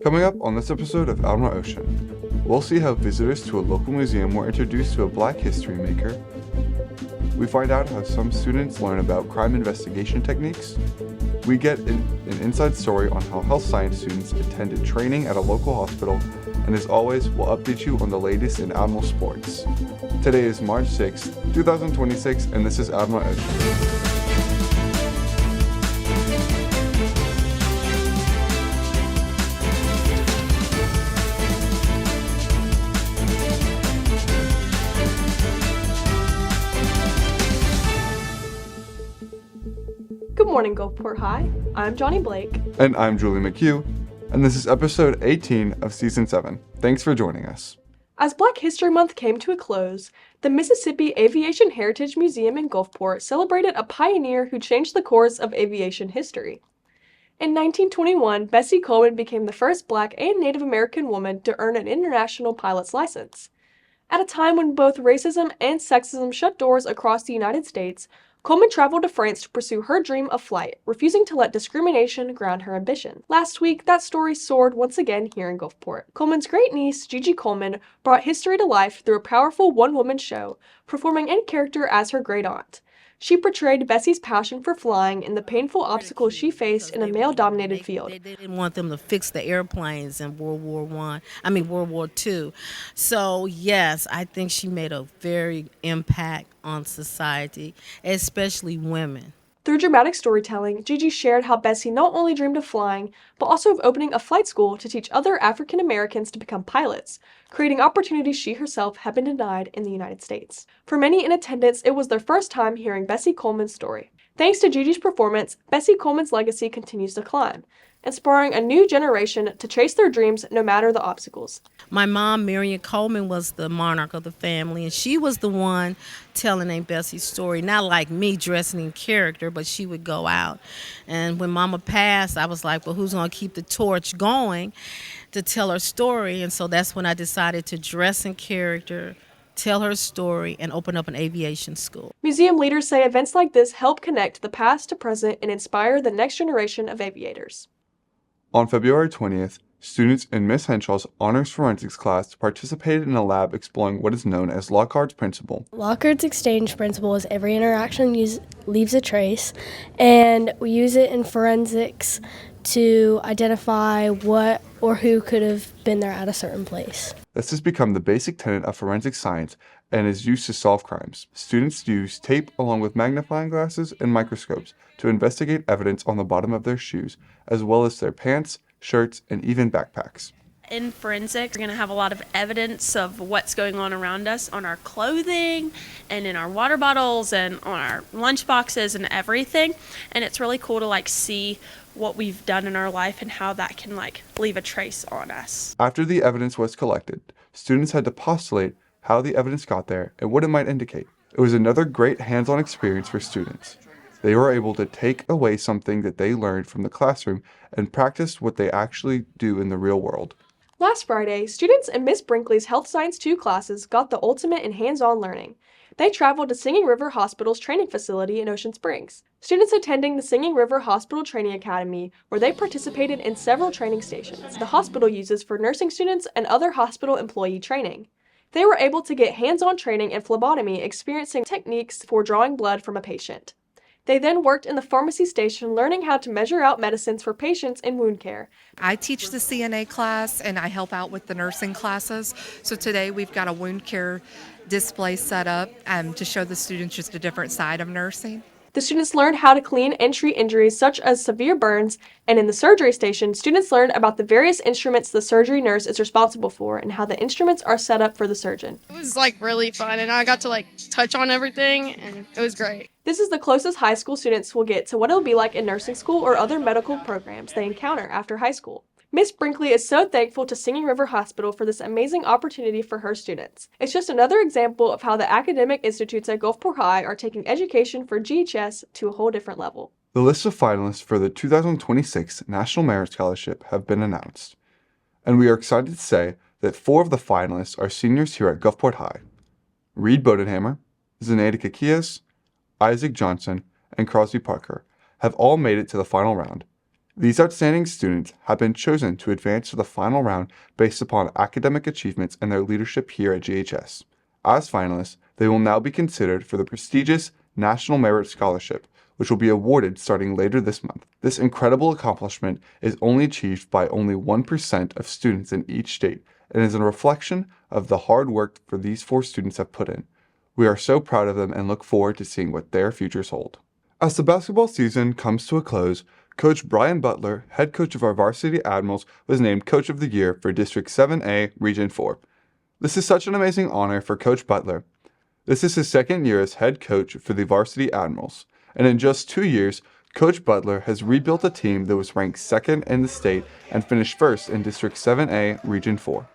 Coming up on this episode of Alma Ocean, we'll see how visitors to a local museum were introduced to a Black history maker. We find out how some students learn about crime investigation techniques. We get an inside story on how health science students attended training at a local hospital. And as always, we'll update you on the latest in Admiral sports. Today is March 6, 2026, and this is Admiral Ocean. Good morning, Gulfport High. I'm Johnny Blake. And I'm Julie McHugh. And this is episode 18 of season 7. Thanks for joining us. As Black History Month came to a close, the Mississippi Aviation Heritage Museum in Gulfport celebrated a pioneer who changed the course of aviation history. In 1921, Bessie Coleman became the first Black and Native American woman to earn an international pilot's license. At a time when both racism and sexism shut doors across the United States, Coleman traveled to France to pursue her dream of flight, refusing to let discrimination ground her ambition. Last week, that story soared once again here in Gulfport. Coleman's great-niece, Gigi Coleman, brought history to life through a powerful one-woman show, performing in character as her great-aunt. She portrayed Bessie's passion for flying and the painful obstacles she faced in a male-dominated field. They didn't want them to fix the airplanes in World War II. So yes, I think she made a very impact on society, especially women. Through dramatic storytelling, Gigi shared how Bessie not only dreamed of flying, but also of opening a flight school to teach other African Americans to become pilots, creating opportunities she herself had been denied in the United States. For many in attendance, it was their first time hearing Bessie Coleman's story. Thanks to Gigi's performance, Bessie Coleman's legacy continues to climb, inspiring a new generation to chase their dreams no matter the obstacles. My mom, Marion Coleman, was the monarch of the family, and she was the one telling Aunt Bessie's story, not like me dressing in character, but she would go out. And when Mama passed, I was like, well, who's going to keep the torch going to tell her story? And so that's when I decided to dress in character, tell her story, and open up an aviation school. Museum leaders say events like this help connect the past to present and inspire the next generation of aviators. On February 20th, students in Miss Henshaw's Honors Forensics class participated in a lab exploring what is known as Locard's Principle. Locard's exchange principle is every interaction leaves a trace, and we use it in forensics to identify what or who could have been there at a certain place. This has become the basic tenet of forensic science and is used to solve crimes. Students use tape along with magnifying glasses and microscopes to investigate evidence on the bottom of their shoes, as well as their pants, shirts, and even backpacks. In forensics, we're going to have a lot of evidence of what's going on around us on our clothing and in our water bottles and on our lunch boxes and everything. And it's really cool to see what we've done in our life and how that can leave a trace on us. After the evidence was collected, students had to postulate how the evidence got there and what it might indicate. It was another great hands-on experience for students. They were able to take away something that they learned from the classroom and practice what they actually do in the real world. Last Friday, students in Miss Brinkley's Health Science 2 classes got the ultimate in hands-on learning. They traveled to Singing River Hospital's training facility in Ocean Springs. Students attending the Singing River Hospital Training Academy, where they participated in several training stations the hospital uses for nursing students and other hospital employee training. They were able to get hands-on training in phlebotomy, experiencing techniques for drawing blood from a patient. They then worked in the pharmacy station learning how to measure out medicines for patients in wound care. I teach the CNA class and I help out with the nursing classes. So today we've got a wound care display set up to show the students just a different side of nursing. The students learned how to clean and treat injuries such as severe burns, and in the surgery station, students learned about the various instruments the surgery nurse is responsible for and how the instruments are set up for the surgeon. It was really fun, and I got to touch on everything, and it was great. This is the closest high school students will get to what it'll be like in nursing school or other medical programs they encounter after high school. Miss Brinkley is so thankful to Singing River Hospital for this amazing opportunity for her students. It's just another example of how the academic institutes at Gulfport High are taking education for GHS to a whole different level. The list of finalists for the 2026 National Merit Scholarship have been announced, and we are excited to say that 4 of the finalists are seniors here at Gulfport High. Reed Bodenhammer, Zenaida Kakias, Isaac Johnson, and Crosby Parker have all made it to the final round, These outstanding students have been chosen to advance to the final round based upon academic achievements and their leadership here at GHS. As finalists, they will now be considered for the prestigious National Merit Scholarship, which will be awarded starting later this month. This incredible accomplishment is only achieved by only 1% of students in each state and is a reflection of the hard work for these 4 students have put in. We are so proud of them and look forward to seeing what their futures hold. As the basketball season comes to a close, Coach Brian Butler, head coach of our varsity Admirals, was named Coach of the Year for District 7A, Region 4. This is such an amazing honor for Coach Butler. This is his second year as head coach for the varsity Admirals, and in just 2 years, Coach Butler has rebuilt a team that was ranked second in the state and finished first in District 7A, Region 4.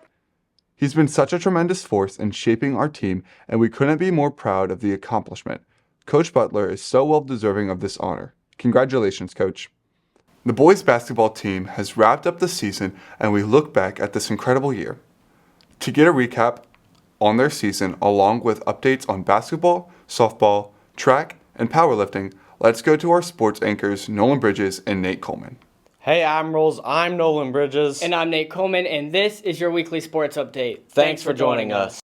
He's been such a tremendous force in shaping our team, and we couldn't be more proud of the accomplishment. Coach Butler is so well deserving of this honor. Congratulations, Coach. The boys basketball team has wrapped up the season, and we look back at this incredible year. To get a recap on their season, along with updates on basketball, softball, track, and powerlifting, let's go to our sports anchors, Nolan Bridges and Nate Coleman. Hey Admirals, I'm Nolan Bridges. And I'm Nate Coleman, and this is your weekly sports update. Thanks for joining us.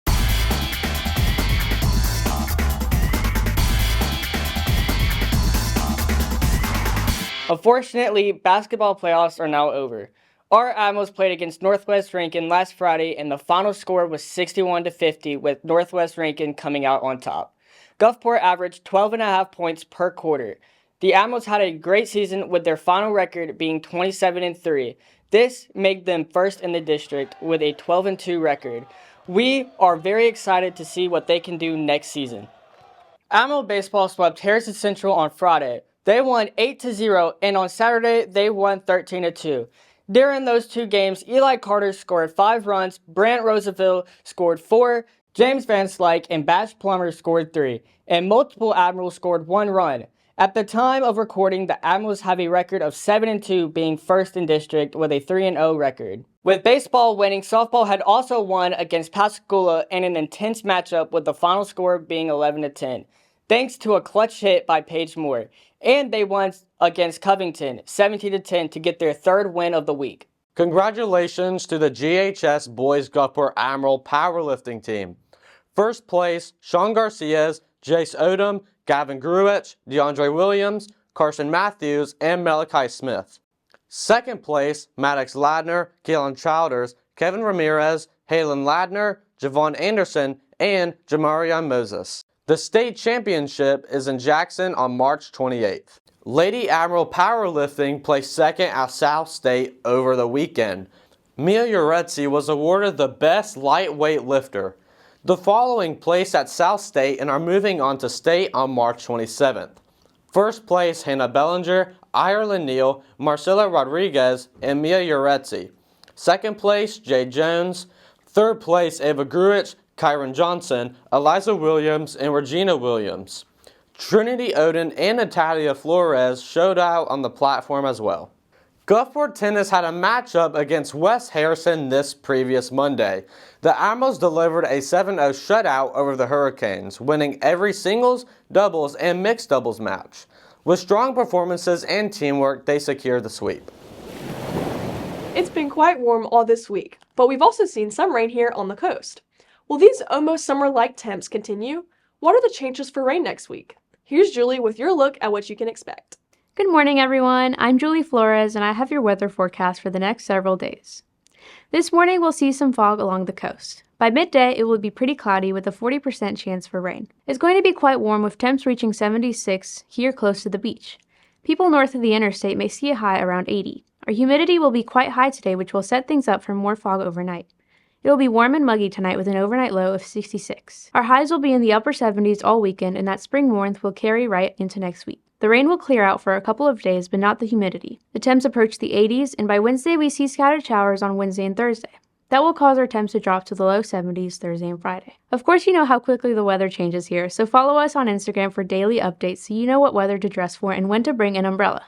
Unfortunately, basketball playoffs are now over. Our Admirals played against Northwest Rankin last Friday, and the final score was 61-50, with Northwest Rankin coming out on top. Gulfport averaged 12.5 points per quarter. The Admirals had a great season, with their final record being 27-3. This made them first in the district with a 12-2 record. We are very excited to see what they can do next season. Admiral Baseball swept Harrison Central on Friday. They won 8-0, and on Saturday, they won 13-2. During those 2 games, Eli Carter scored 5 runs, Brant Roosevelt scored 4, James Van Slyke and Bash Plummer scored 3, and multiple Admirals scored 1 run. At the time of recording, the Admirals have a record of 7-2, being first in district with a 3-0 record. With baseball winning, softball had also won against Pascagoula in an intense matchup, with the final score being 11-10. Thanks to a clutch hit by Paige Moore. And they won against Covington, 17-10, to get their 3rd win of the week. Congratulations to the GHS Boys Gulfport Admiral powerlifting team. First place, Sean Garcias, Jace Odom, Gavin Gruich, DeAndre Williams, Carson Matthews, and Malachi Smith. Second place, Maddox Ladner, Keelan Childers, Kevin Ramirez, Halen Ladner, Javon Anderson, and Jamarion Moses. The state championship is in Jackson on March 28th. Lady Admiral Powerlifting placed second at South State over the weekend. Mia Uretzi was awarded the best lightweight lifter. The following placed at South State and are moving on to state on March 27th. First place, Hannah Bellinger, Ireland Neal, Marcela Rodriguez, and Mia Uretzi. Second place, Jay Jones. Third place, Ava Gruich, Kyron Johnson, Eliza Williams, and Regina Williams. Trinity Oden and Natalia Flores showed out on the platform as well. Gulfport Tennis had a matchup against West Harrison this previous Monday. The Admirals delivered a 7-0 shutout over the Hurricanes, winning every singles, doubles, and mixed doubles match. With strong performances and teamwork, they secured the sweep. It's been quite warm all this week, but we've also seen some rain here on the coast. Will these almost summer-like temps continue? What are the chances for rain next week? Here's Julie with your look at what you can expect. Good morning, everyone. I'm Julie Flores, and I have your weather forecast for the next several days. This morning, we'll see some fog along the coast. By midday, it will be pretty cloudy with a 40% chance for rain. It's going to be quite warm with temps reaching 76 here close to the beach. People north of the interstate may see a high around 80. Our humidity will be quite high today, which will set things up for more fog overnight. It will be warm and muggy tonight with an overnight low of 66. Our highs will be in the upper 70s all weekend, and that spring warmth will carry right into next week. The rain will clear out for a couple of days, but not the humidity. The temps approach the 80s, and by Wednesday we see scattered showers on Wednesday and Thursday. That will cause our temps to drop to the low 70s Thursday and Friday. Of course, you know how quickly the weather changes here, so follow us on Instagram for daily updates so you know what weather to dress for and when to bring an umbrella.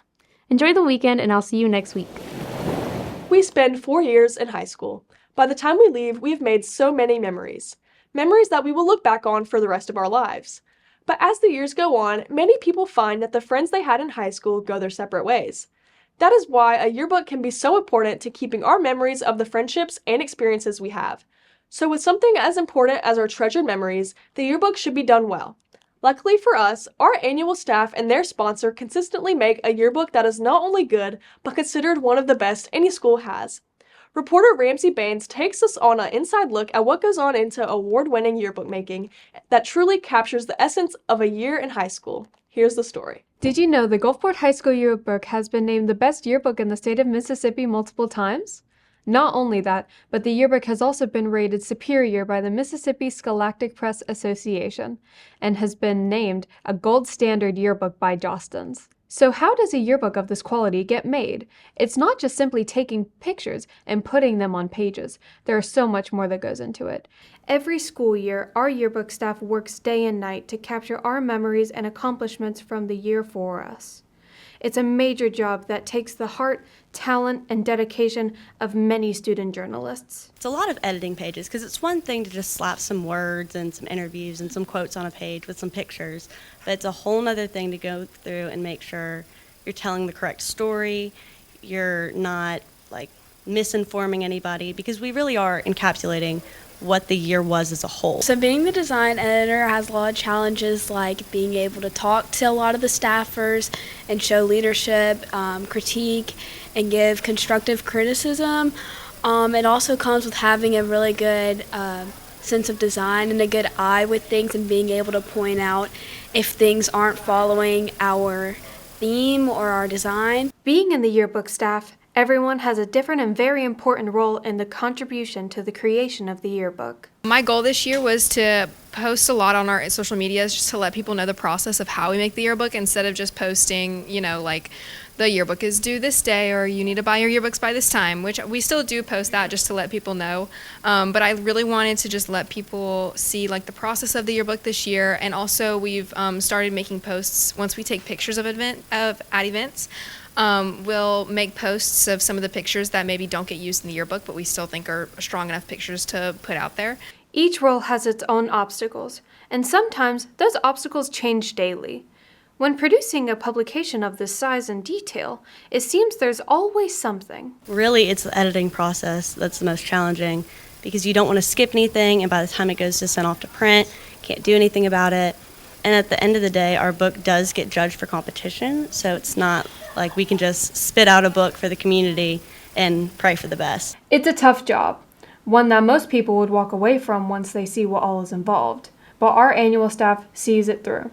Enjoy the weekend, and I'll see you next week. We spend 4 years in high school. By the time we leave, we have made so many memories. Memories that we will look back on for the rest of our lives. But as the years go on, many people find that the friends they had in high school go their separate ways. That is why a yearbook can be so important to keeping our memories of the friendships and experiences we have. So with something as important as our treasured memories, the yearbook should be done well. Luckily for us, our annual staff and their sponsor consistently make a yearbook that is not only good, but considered one of the best any school has. Reporter Ramsey Baines takes us on an inside look at what goes on into award-winning yearbook making that truly captures the essence of a year in high school. Here's the story. Did you know the Gulfport High School yearbook has been named the best yearbook in the state of Mississippi multiple times? Not only that, but the yearbook has also been rated superior by the Mississippi Scholastic Press Association and has been named a gold standard yearbook by Jostens. So how does a yearbook of this quality get made? It's not just simply taking pictures and putting them on pages. There is so much more that goes into it. Every school year, our yearbook staff works day and night to capture our memories and accomplishments from the year for us. It's a major job that takes the heart, talent, and dedication of many student journalists. It's a lot of editing pages because it's one thing to just slap some words and some interviews and some quotes on a page with some pictures, but it's a whole nother thing to go through and make sure you're telling the correct story, you're not like misinforming anybody, because we really are encapsulating what the year was as a whole. So being the design editor has a lot of challenges, like being able to talk to a lot of the staffers and show leadership, critique, and give constructive criticism. It also comes with having a really good sense of design and a good eye with things and being able to point out if things aren't following our theme or our design. Being in the yearbook staff, everyone has a different and very important role in the contribution to the creation of the yearbook. My goal this year was to post a lot on our social medias just to let people know the process of how we make the yearbook instead of just posting, like the yearbook is due this day or you need to buy your yearbooks by this time, which we still do post that just to let people know. But I really wanted to just let people see like the process of the yearbook this year. And also we've started making posts once we take pictures at events. We'll make posts of some of the pictures that maybe don't get used in the yearbook, but we still think are strong enough pictures to put out there. Each role has its own obstacles, and sometimes those obstacles change daily. When producing a publication of this size and detail, it seems there's always something. Really, it's the editing process that's the most challenging, because you don't want to skip anything, and by the time it goes to send off to print, can't do anything about it. And at the end of the day, our book does get judged for competition, so it's not like we can just spit out a book for the community and pray for the best. It's a tough job, one that most people would walk away from once they see what all is involved, but our annual staff sees it through.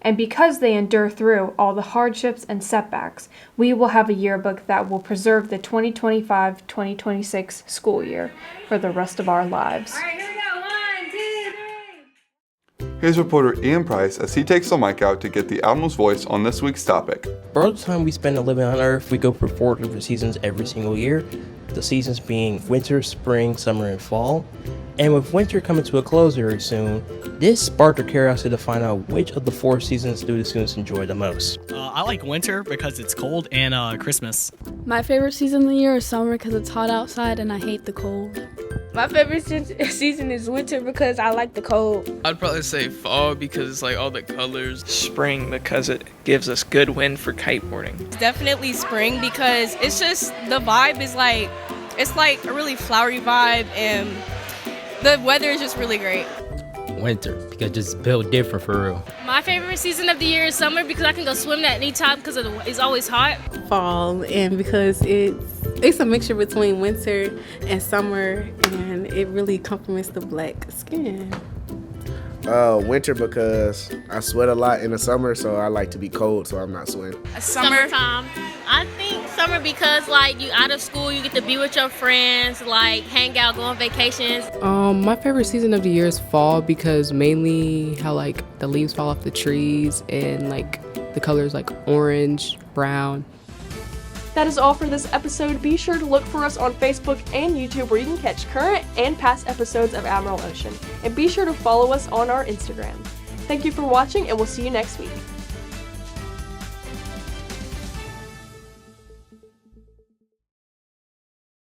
And because they endure through all the hardships and setbacks, we will have a yearbook that will preserve the 2025-2026 school year for the rest of our lives. All right, here we go. 1, 2, 3. Here's reporter Ian Price as he takes the mic out to get the Admiral's voice on this week's topic. For all the time we spend living on Earth, we go for 4 different seasons every single year. The seasons being winter, spring, summer, and fall. And with winter coming to a close very soon, this sparked our curiosity to find out which of the 4 seasons do the students enjoy the most. I like winter because it's cold, and Christmas. My favorite season of the year is summer because it's hot outside and I hate the cold. My favorite season is winter because I like the cold. I'd probably say fall because it's like all the colors. Spring because it gives us good wind for kiteboarding. It's definitely spring because it's just the vibe is like, it's like a really flowery vibe and the weather is just really great. Winter because it's built different for real. My favorite season of the year is summer because I can go swim at any time because it's always hot. Fall, and because it's a mixture between winter and summer, and it really complements the black skin. Winter because I sweat a lot in the summer, so I like to be cold, so I'm not sweating. Summertime. I think summer because like you out of school, you get to be with your friends, like hang out, go on vacations. My favorite season of the year is fall because mainly how like the leaves fall off the trees and like the colors like orange, brown. That is all for this episode. Be sure to look for us on Facebook and YouTube where you can catch current and past episodes of Admiral Ocean. And be sure to follow us on our Instagram. Thank you for watching, and we'll see you next week.